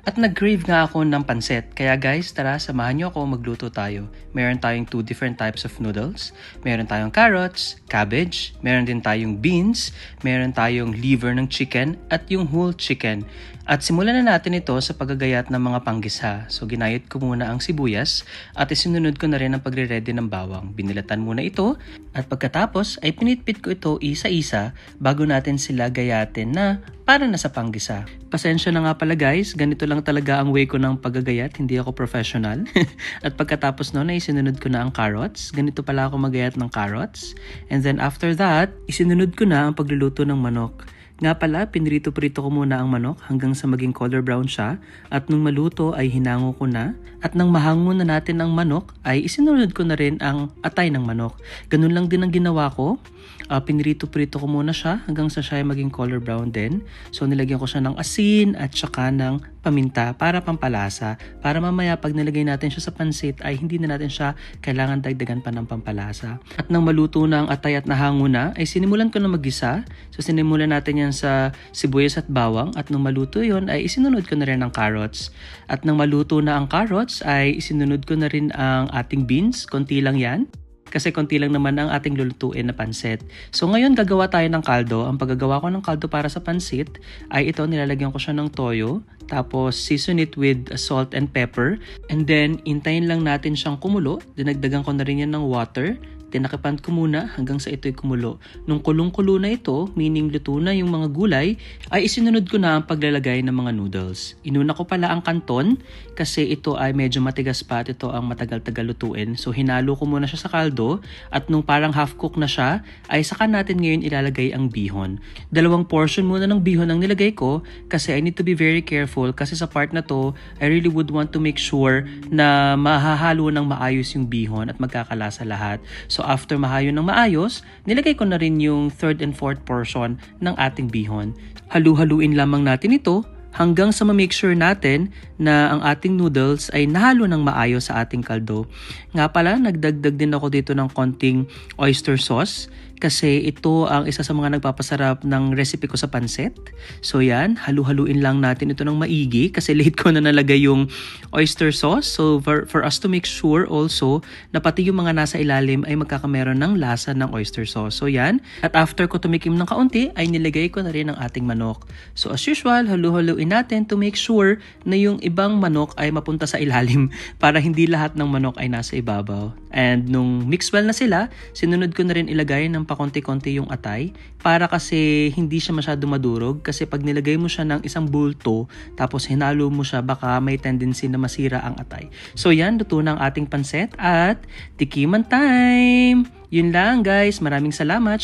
At nag-crave nga ako ng pansit. Kaya guys, tara samahan niyo ako magluto tayo. Meron tayong 2 different types of noodles. Meron tayong carrots, cabbage, meron din tayong beans, meron tayong liver ng chicken at yung whole chicken. At simulan na natin ito sa paggagayat ng mga panggisa. So ginayat ko muna ang sibuyas at isinunod ko na rin ang pagre-ready ng bawang. Binilatan muna ito at pagkatapos ay pinitpit ko ito isa-isa bago natin sila gayatin na para na sa panggisa. Pasensya na nga pala guys, ganito lang talaga ang way ko ng paggagayat, hindi ako professional. At pagkatapos noon ay isinunod ko na ang carrots. Ganito pala ako magayat ng carrots. And then after that, isinunod ko na ang pagluluto ng manok. Nga pala, pinrito-prito ko muna ang manok hanggang sa maging color brown siya at nung maluto ay hinango ko na at nang mahango na natin ang manok ay isinunod ko na rin ang atay ng manok. Ganun lang din ang ginawa ko. Pinrito-prito ko muna siya hanggang sa siya ay maging color brown din. So nilagyan ko siya ng asin at saka ng paminta para pampalasa. Para mamaya pag nilagay natin siya sa pansit ay hindi na natin siya kailangan dagdagan pa ng pampalasa. At nang maluto na ang atay at nahango na ay sinimulan ko na mag-isa. So sinimulan natin yan sa sibuyas at bawang at nung maluto yon ay isinunod ko na rin ang carrots. At nang maluto na ang carrots ay isinunod ko na rin ang ating beans. Konti lang yan. Kasi konti lang naman ang ating lulutuin na pansit. So ngayon gagawa tayo ng kaldo. Ang paggagawa ko ng kaldo para sa pansit ay ito, nilalagyan ko siya ng toyo. Tapos season it with salt and pepper. And then intayin lang natin siyang kumulo. Dinagdagan ko na rin yan ng water. Tinakipan ko muna hanggang sa ito'y kumulo. Nung kulong-kulo na ito, meaning luto na yung mga gulay, ay isinunod ko na ang paglalagay ng mga noodles. Inuna ko pala ang kanton kasi ito ay medyo matigas pa at ito ang matagal-tagal lutuin. So hinalo ko muna siya sa kaldo at nung parang half cook na siya, ay saka natin ngayon ilalagay ang bihon. 2 portion muna ng bihon ang nilagay ko kasi I need to be very careful kasi sa part na to, I really would want to make sure na mahahalo ng maayos yung bihon at magkakalasa lahat. So after mahayo ng maayos, nilagay ko na rin yung 3rd and 4th portion ng ating bihon. Halu-haluin lamang natin ito hanggang sa ma-make sure natin na ang ating noodles ay nahalo ng maayos sa ating kaldo. Nga pala, nagdagdag din ako dito ng konting oyster sauce kasi ito ang isa sa mga nagpapasarap ng recipe ko sa pansit. So yan, halu-haluin lang natin ito ng maigi kasi late ko na nalagay yung oyster sauce. So for us to make sure also na pati yung mga nasa ilalim ay magkakameron ng lasa ng oyster sauce. So yan, at after ko tumikim ng kaunti ay nilagay ko na rin ang ating manok. So as usual, halu-haluin natin to make sure na yung ibang manok ay mapunta sa ilalim para hindi lahat ng manok ay nasa ibabaw. And nung mix well na sila, sinunod ko na rin ilagay ng pakonti-konti yung atay para kasi hindi siya masyado madurog kasi pag nilagay mo siya ng isang bulto tapos hinalo mo siya baka may tendency na masira ang atay. So yan, luto na ang ating pansit at tikiman time! Yun lang guys, maraming salamat.